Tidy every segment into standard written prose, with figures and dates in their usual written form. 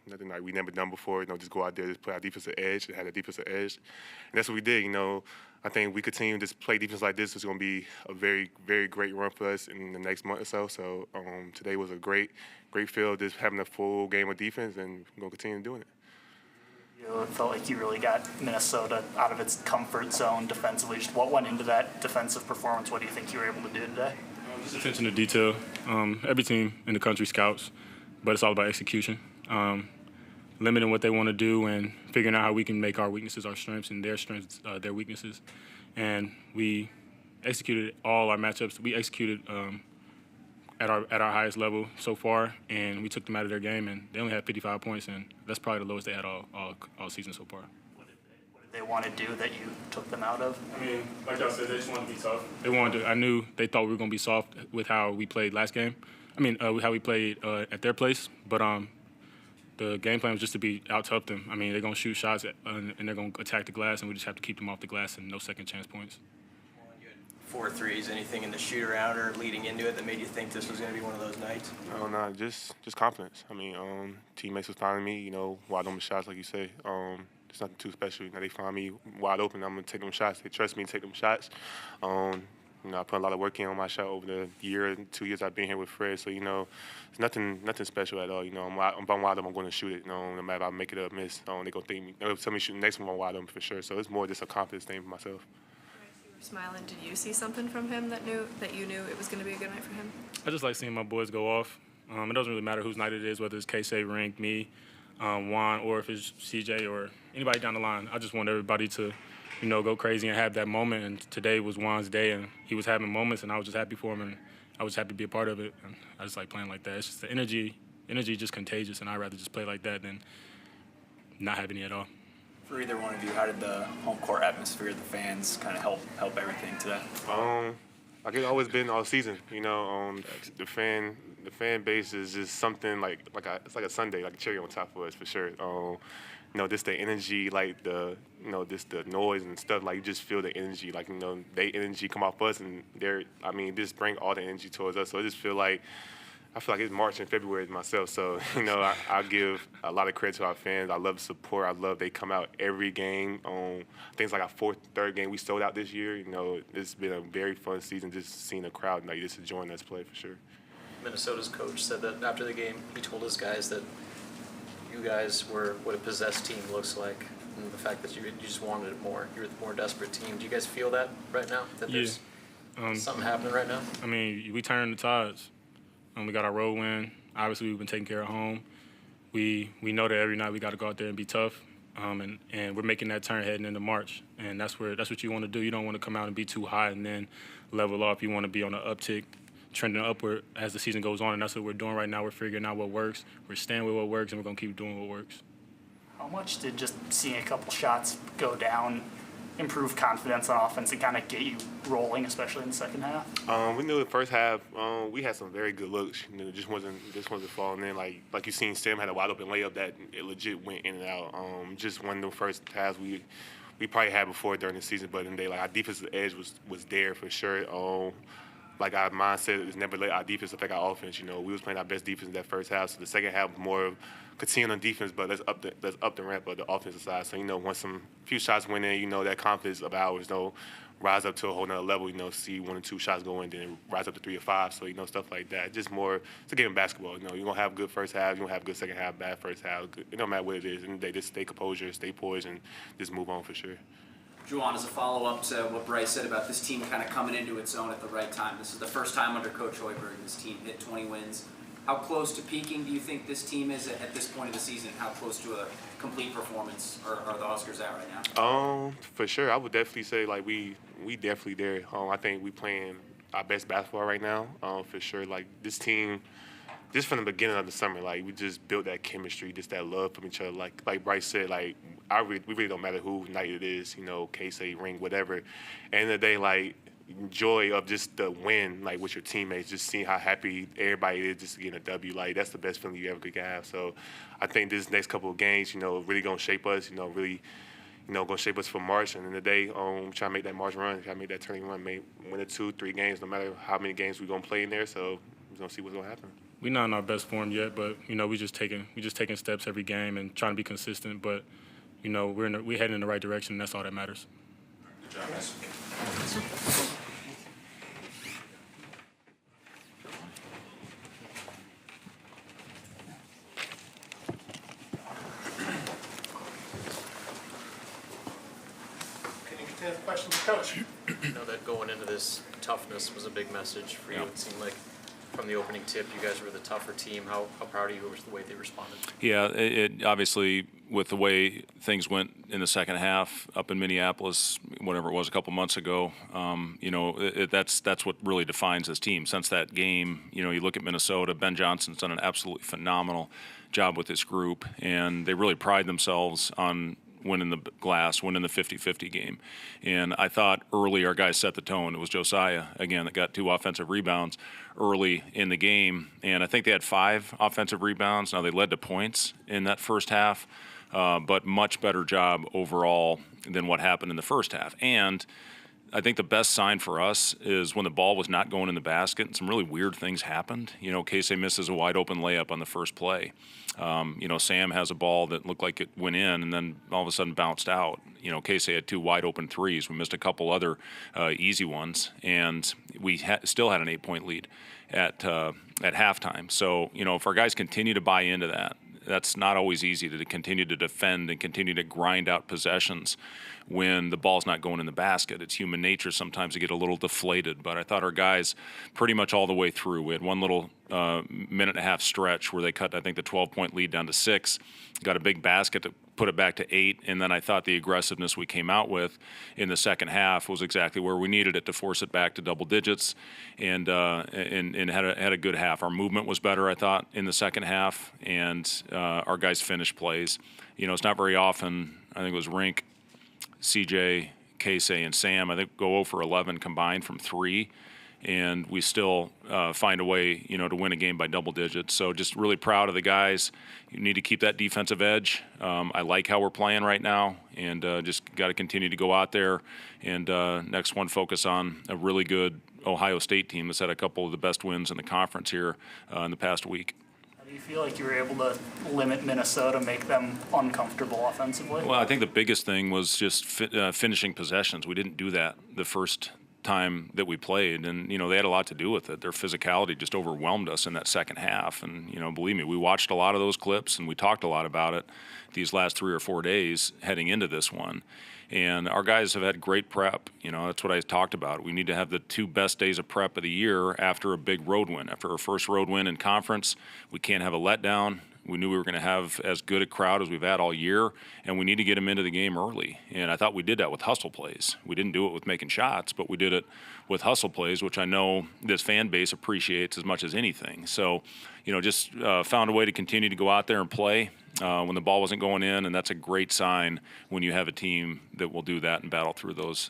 nothing like we never done before. Just go out there, just play our defensive edge, and have a defensive edge, and that's what we did. I think we continue to play defense like this. It's going to be a very, very great run for us in the next month or so. So today was a great feel, just having a full game of defense, and we're going to continue doing it. It felt like you really got Minnesota out of its comfort zone defensively. Just what went into that defensive performance? What do you think you were able to do today? Just attention to detail. Every team in the country scouts, but it's all about execution. Limiting what they want to do and figuring out how we can make our weaknesses our strengths and their strengths their weaknesses. And we executed all our matchups. We executed at our highest level so far, and we took them out of their game, and they only had 55 points, and that's probably the lowest they had all season so far. What did they want to do that you took them out of? I mean, like I said, they just wanted to be tough. I knew they thought we were going to be soft with how we played last game. How we played at their place, but the game plan was just to be out-tough them. They're going to shoot shots and they're going to attack the glass, and we just have to keep them off the glass and no second-chance points. You had 4 threes. Anything in the shoot-around or leading into it that made you think this was going to be one of those nights? No, just confidence. Teammates was finding me, wide open shots, like you say. It's nothing too special. They find me wide open, I'm going to take them shots. They trust me to take them shots. I put a lot of work in on my shot over the year and 2 years I've been here with Fred. So, it's nothing special at all. If I'm wide open, I'm going to shoot it. No matter if I make it or miss. They're going to think me. They'll tell me shoot the next one I'm wide open for sure. So it's more just a confidence thing for myself. You were smiling. Did you see something from him that you knew it was going to be a good night for him? I just like seeing my boys go off. It doesn't really matter whose night it is, whether it's K-State, Rink, me, Juan, or if it's CJ or anybody down the line. I just want everybody to go crazy and have that moment. And today was Juan's day, and he was having moments, and I was just happy for him, and I was happy to be a part of it. And I just like playing like that. It's just the energy just contagious, and I'd rather just play like that than not have any at all. For either one of you, how did the home court atmosphere, the fans, kind of help everything today? Like it's always been all season. The fan base is just something it's like a Sunday, like a cherry on top for us for sure. Just the energy, just the noise and stuff, you just feel the energy, they energy come off us, and just bring all the energy towards us. So I feel like it's March and February myself. So, I give a lot of credit to our fans. I love the support. I love they come out every game. I think it's like our third game we sold out this year. It's been a very fun season just seeing the crowd, just enjoying us play for sure. Minnesota's coach said that after the game, he told his guys that you guys were what a possessed team looks like, and the fact that you just wanted it more. You're the more desperate team. Do you guys feel that right now? That there's something happening right now? We turned the tides. We got our road win. Obviously, we've been taking care of home. We know that every night we got to go out there and be tough, and we're making that turn heading into March, and that's what you want to do. You don't want to come out and be too high and then level off. You want to be on an uptick, trending upward as the season goes on, and that's what we're doing right now. We're figuring out what works. We're staying with what works, and we're going to keep doing what works. How much did just seeing a couple shots go down improve confidence on offense and kind of get you rolling, especially in the second half? We knew the first half we had some very good looks. Just wasn't falling in. Like you seen, Sam had a wide open layup that it legit went in and out. Just one of the first halves we probably had before during the season, but in our defensive edge was there for sure. Our mindset is never let our defense affect our offense. We was playing our best defense in that first half, so the second half was more of continuing on defense, but let's up the ramp of the offensive side. So once some few shots went in, that confidence of ours, rise up to a whole nother level. See 1 or 2 shots go in, then rise up to 3 or 5. So stuff like that. Just more. It's a game of basketball. You're gonna have good first half, you're gonna have good second half, bad first half. It don't matter what it is, and they just stay composure, stay poised, and just move on for sure. Juwan, as a follow-up to what Bryce said about this team kind of coming into its own at the right time, this is the first time under Coach Hoiberg this team hit 20 wins. How close to peaking do you think this team is at this point of the season? How close to a complete performance are the Huskers at right now? For sure, I would definitely say we definitely there. I think we playing our best basketball right now. For sure, this team. Just from the beginning of the summer, we just built that chemistry, just that love from each other. Like Bryce said, we really don't matter who night it is, K-State, Ring, whatever. End of the day, joy of just the win, with your teammates, just seeing how happy everybody is just getting a W. That's the best feeling you ever could have. So I think this next couple of games, really gonna shape us. Really, gonna shape us for March. And in the day, trying to make that March run, trying to make that turning run, win 2, 3 games, no matter how many games we're gonna play in there. So we're gonna see what's gonna happen. We're not in our best form yet, but we just taking steps every game and trying to be consistent. But we're heading in the right direction, and that's all that matters. Good job, guys. Can you continue the questions, Coach? I know that going into this, toughness was a big message for you. Yeah. It seemed like from the opening tip, you guys were the tougher team. How proud are you of the way they responded? Yeah, it obviously, with the way things went in the second half up in Minneapolis, whatever it was a couple months ago, that's what really defines this team. Since that game, you look at Minnesota, Ben Johnson's done an absolutely phenomenal job with this group, and they really pride themselves on winning the glass, winning the 50-50 game. And I thought early our guys set the tone. It was Josiah, again, that got 2 offensive rebounds early in the game. And I think they had 5 offensive rebounds. Now, they led to points in that first half, but much better job overall than what happened in the first half. And I think the best sign for us is when the ball was not going in the basket and some really weird things happened. Casey misses a wide open layup on the first play. Sam has a ball that looked like it went in and then all of a sudden bounced out. Casey had 2 wide open threes. We missed a couple other easy ones, and we still had an 8-point lead at halftime. So, if our guys continue to buy into that, that's not always easy to continue to defend and continue to grind out possessions when the ball's not going in the basket. It's human nature sometimes to get a little deflated, but I thought our guys pretty much all the way through. We had one little minute and a half stretch where they cut, I think, the 12-point lead down to 6, got a big basket to put it back to 8, and then I thought the aggressiveness we came out with in the second half was exactly where we needed it to force it back to double digits, and had a good half. Our movement was better, I thought, in the second half, and our guys finished plays. It's not very often. I think it was Rink, CJ, Casey, and Sam, I think, go 0 for 11 combined from 3, and we still find a way, to win a game by double digits. So just really proud of the guys. You need to keep that defensive edge. I like how we're playing right now, and just got to continue to go out there and next one focus on a really good Ohio State team that's had a couple of the best wins in the conference here in the past week. Do you feel like you were able to limit Minnesota, make them uncomfortable offensively? Well, I think the biggest thing was just finishing possessions. We didn't do that the first time that we played, and they had a lot to do with it. Their physicality just overwhelmed us in that second half, and believe me, we watched a lot of those clips and we talked a lot about it these last 3 or 4 days heading into this one. And our guys have had great prep. That's what I talked about. We need to have the 2 best days of prep of the year after a big road win. After our first road win in conference, we can't have a letdown. We knew we were going to have as good a crowd as we've had all year, and we need to get them into the game early. And I thought we did that with hustle plays. We didn't do it with making shots, but we did it with hustle plays, which I know this fan base appreciates as much as anything. So, just found a way to continue to go out there and play when the ball wasn't going in, and that's a great sign when you have a team that will do that and battle through those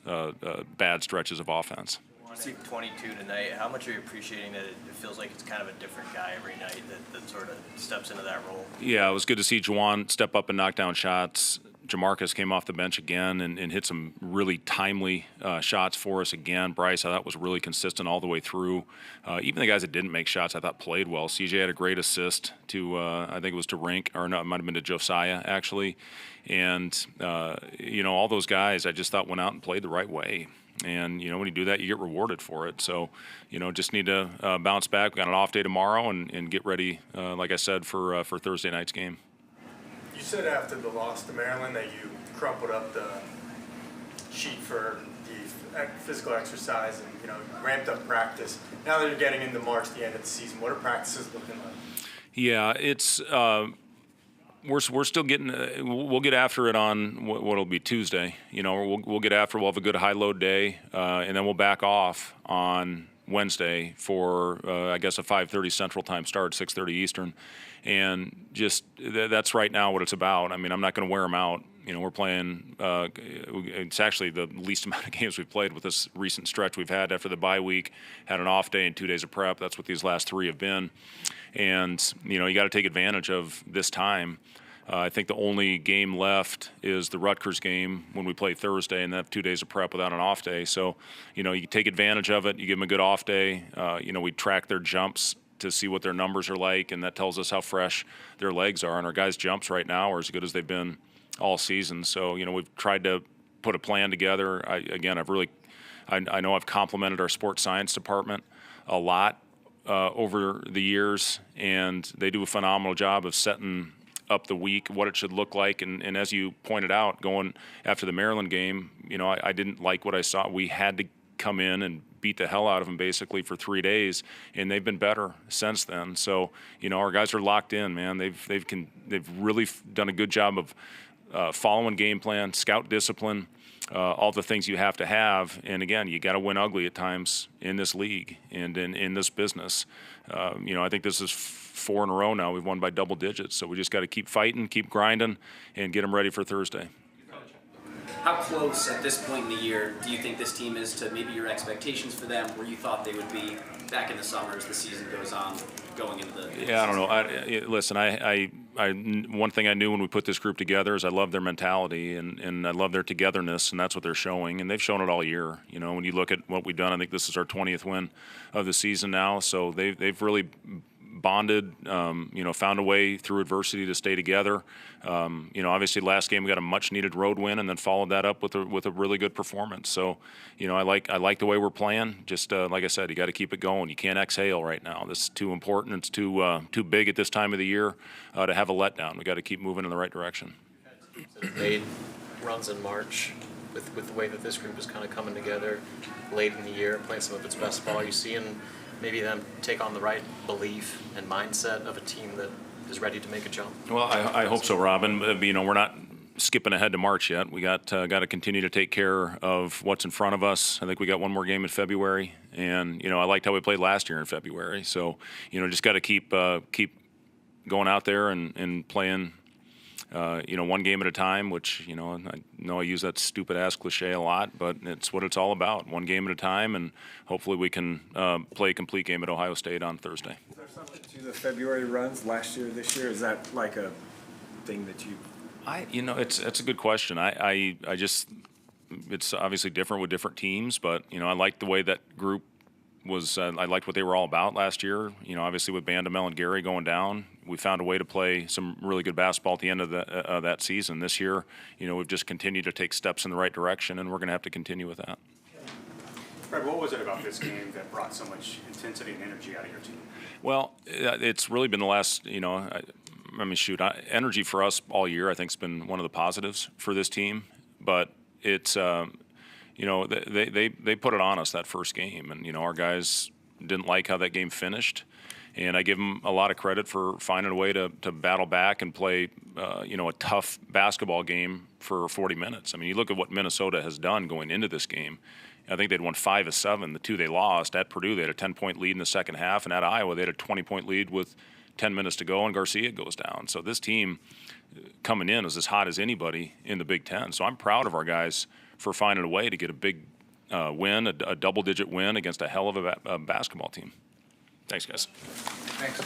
bad stretches of offense. See 22 tonight. How much are you appreciating that it feels like it's kind of a different guy every night that sort of steps into that role? Yeah, it was good to see Juwan step up and knock down shots. Jamarcus came off the bench again and hit some really timely shots for us again. Bryce, I thought, was really consistent all the way through. Even the guys that didn't make shots, I thought, played well. CJ had a great assist to, I think it was to Rink, or no, it might have been to Josiah, actually. And, all those guys I just thought went out and played the right way. And, when you do that, you get rewarded for it. So, just need to bounce back. We got an off day tomorrow and get ready, like I said, for Thursday night's game. You said after the loss to Maryland that you crumpled up the sheet for the physical exercise and, ramped up practice. Now that you're getting into March, the end of the season, what are practices looking like? Yeah, it's we're still getting. We'll get after it on what'll be Tuesday. We'll get after. We'll have a good high load day, and then we'll back off on Wednesday for I guess a 5:30 Central Time start, 6:30 Eastern, and just that's right now what it's about. I mean, I'm not going to wear them out. We're playing. It's actually the least amount of games we've played with this recent stretch we've had after the bye week. Had an off day and 2 days of prep. That's what these last 3 have been, and you got to take advantage of this time. I think the only game left is the Rutgers game when we play Thursday, and then have 2 days of prep without an off day. So, you take advantage of it. You give them a good off day. We track their jumps to see what their numbers are like, and that tells us how fresh their legs are. And our guys' jumps right now are as good as they've been all season. So, we've tried to put a plan together. I know I've complimented our sports science department a lot over the years, and they do a phenomenal job of setting up the week, what it should look like. And as you pointed out, going after the Maryland game, I didn't like what I saw. We had to come in and beat the hell out of them basically for 3 days, and they've been better since then. So, our guys are locked in, man. They've really done a good job of following game plan, scout discipline, all the things you have to have. And again, you got to win ugly at times in this league and in this business. I think this is 4 in a row now. We've won by double digits. So we just got to keep fighting, keep grinding, and get them ready for Thursday. How close at this point in the year do you think this team is to maybe your expectations for them, where you thought they would be back in the summer as the season goes on, going into the season? I don't know. Listen, one thing I knew when we put this group together is I love their mentality and I love their togetherness, and that's what they're showing, and they've shown it all year. When you look at what we've done, I think this is our 20th win of the season now, so they've really bonded, found a way through adversity to stay together. Obviously last game we got a much-needed road win, and then followed that up with a really good performance. So, I like the way we're playing. Just like I said, you got to keep it going. You can't exhale right now. This is too important. It's too big at this time of the year to have a letdown. We got to keep moving in the right direction. Made runs in March with the way that this group is kind of coming together late in the year, playing some of its best ball. You seeing maybe them take on the right belief and mindset of a team that is ready to make a jump? Well, I hope so, Robin. We're not skipping ahead to March yet. We got to continue to take care of what's in front of us. I think we got one more game in February, and I liked how we played last year in February. So just got to keep going out there and playing. One game at a time, which, I know I use that stupid-ass cliche a lot, but it's what it's all about. One game at a time, and hopefully we can play a complete game at Ohio State on Thursday. Is there something to the February runs last year, this year? Is that like a thing that you... It's a good question. It's obviously different with different teams, but, I like the way that group was, I liked what they were all about last year. Obviously with Bandamel and Gary going down, we found a way to play some really good basketball at the end of that season. This year, we've just continued to take steps in the right direction, and we're going to have to continue with that. Fred, what was it about this game that brought so much intensity and energy out of your team? Well, it's really been the last, energy for us all year, I think, has been one of the positives for this team. But it's, they put it on us that first game, and, our guys didn't like how that game finished. And I give them a lot of credit for finding a way to battle back and play, a tough basketball game for 40 minutes. You look at what Minnesota has done going into this game. I think they'd won 5 of 7. The 2 they lost at Purdue, they had a 10-point lead in the second half, and at Iowa, they had a 20-point lead with 10 minutes to go, and Garcia goes down. So this team coming in is as hot as anybody in the Big Ten. So I'm proud of our guys for finding a way to get a big win, a double-digit win against a hell of a basketball team. Thanks, guys. Thanks.